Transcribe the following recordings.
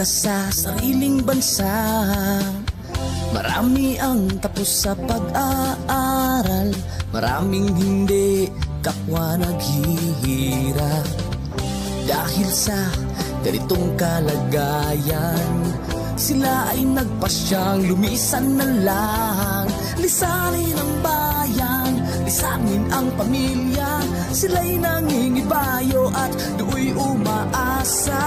ka sa sariling bansa. Marami ang tapos sa pag-aaral, maraming hindi kapwa naghihirap. Dahil sa ganitong kalagayan, sila ay nagpasyang lumisan na lang. Lisanin ang bayan, lisanin ang pamilya. Sila'y nangingibayo at do'y umaasa.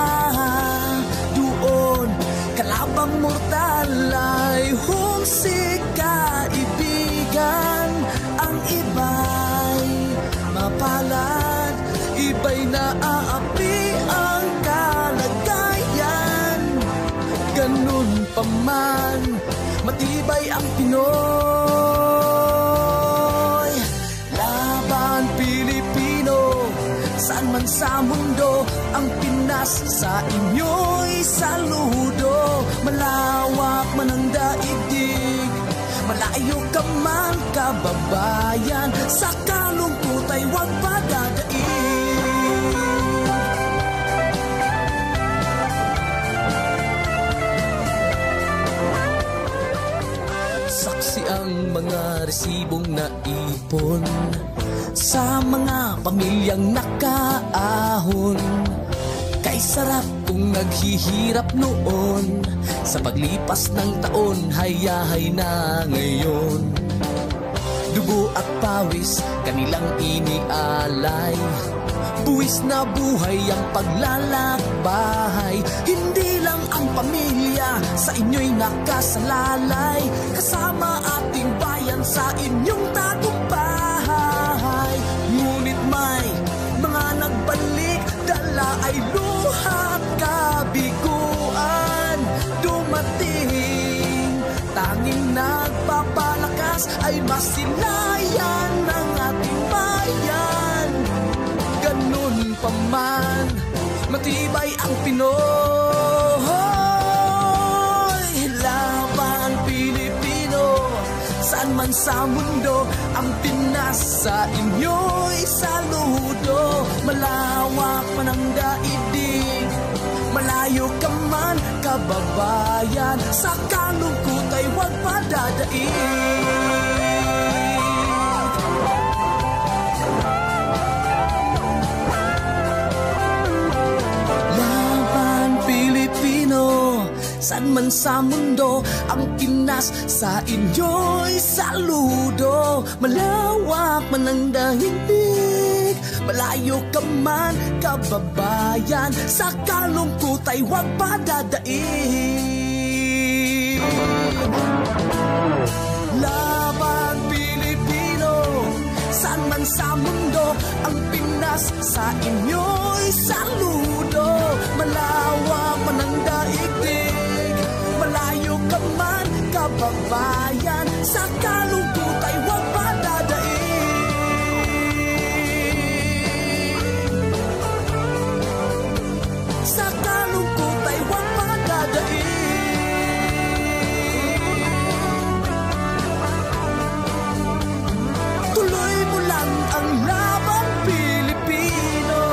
Doon kalabang mortal ay humsik kaibigan. Ang iba'y mapalad, iba'y naaapi ang kalagayan. Ganun pa man, matibay ang Pinoy. Laban Pilipino, saan man sa mundo, ang Pinas sa inyo'y saludo. Malawak man ang daigdig, malayo ka man kababayan, sa kalungkot ay huwag padadaig. Saksi ang mga resibong naipon sa mga pamilyang nakaahon. Kay sarap kung naghihirap noon, sa paglipas ng taon hayahay na ngayon. Dugo at pawis kanilang inialay, buwis na buhay ang paglalakbay. Hindi lang ang pamilya sa inyo'y nakasalalay, kasama ating bayan sa inyong tagumpay. Ngunit may mga nagbalik, dala ay luha at kabiguan. Dumating, tanging nagpapalakas ay masilayan ng ating bayan. Ganun pa man, matibay ang Pinoy. Laban Pilipino, saan man sa mundo, ang Pinas sa inyo'y saludo. Malawak man ang daigdig, malayo ka man kababayan, sa kalungkot ay huwag padadaig. Saan man sa mundo, ang Pinas sa inyo'y saludo. Malawak man ang daigdig, malayo ka man kababayan, sa kalungkot ay huwag padadaig. Laban Pilipino, saan man sa mundo, ang Pinas sa inyo'y saludo. Malawak man ang daigdig, malayo ka man kababayan, sa kalungkot ay huwag padadaig. Sa kalungkot ay huwag padadaig. Tuloy mo lang ang laban Pilipino.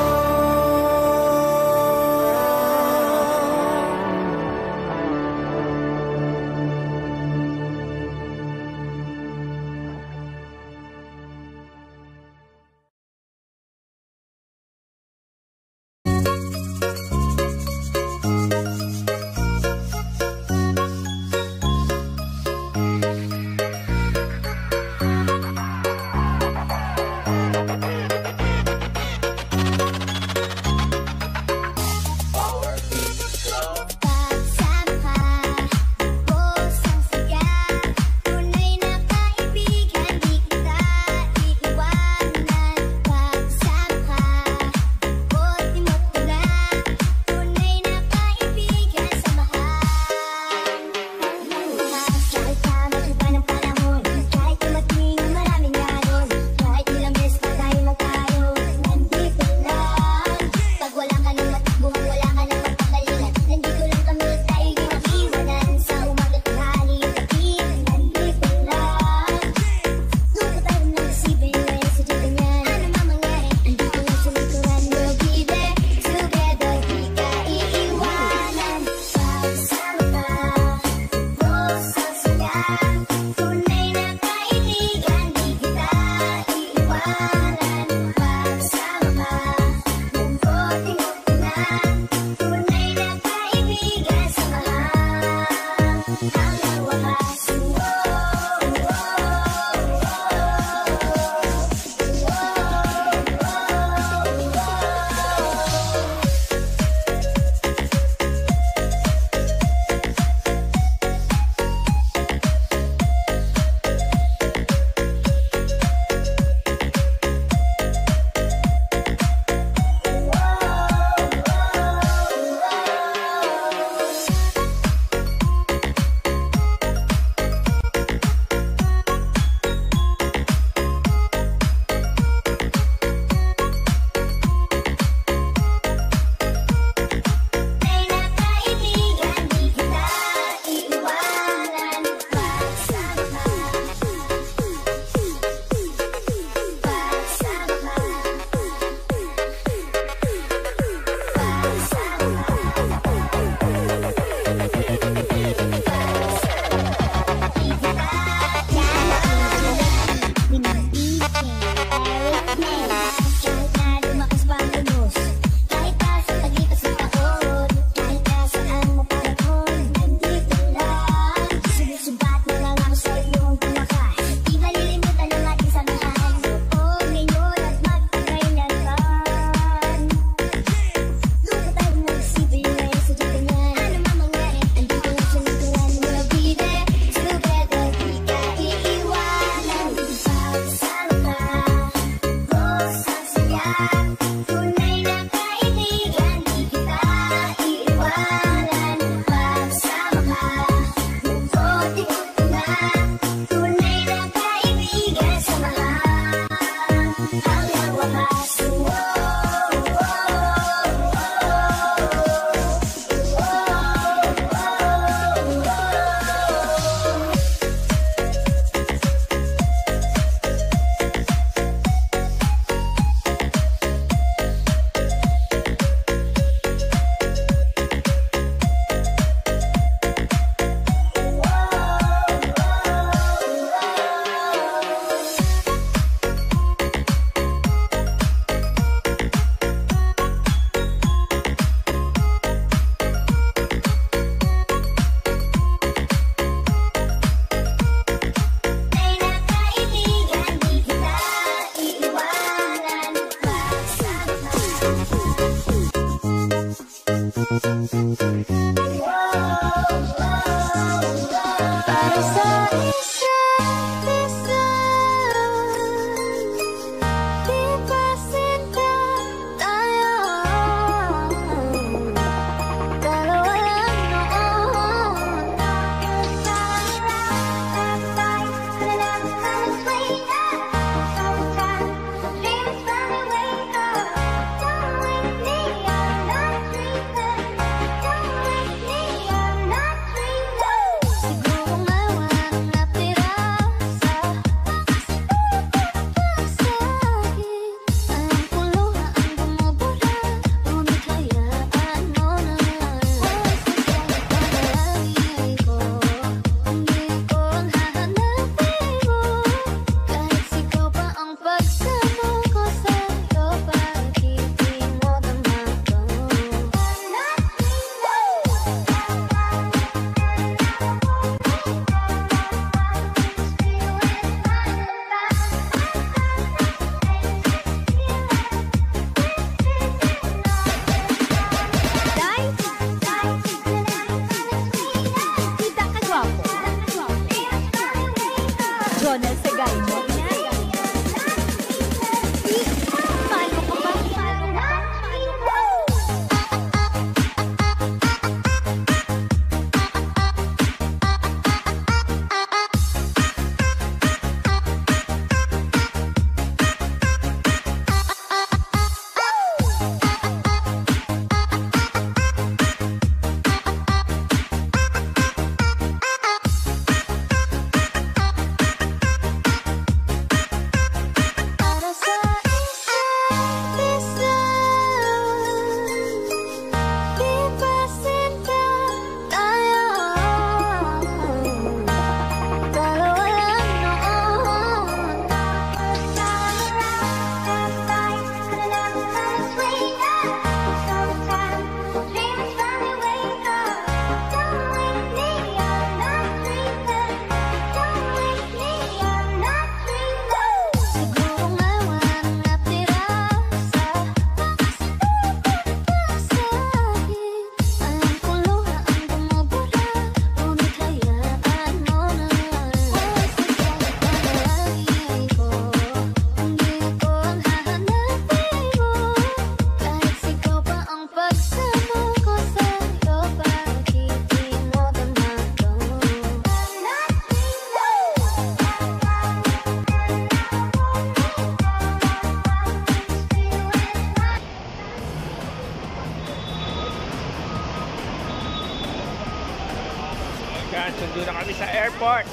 sa airport.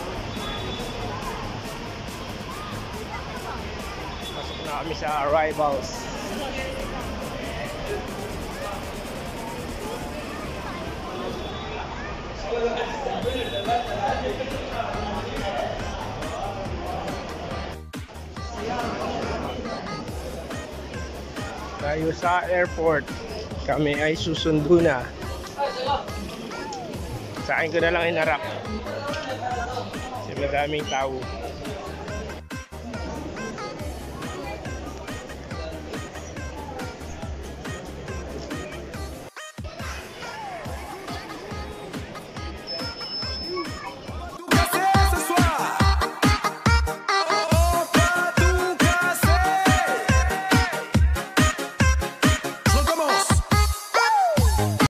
Pasok na kami sa arrivals. Tayo sa airport. Kami ay susundo na. Sa akin ko na lang inarap. Kasi madaming tao.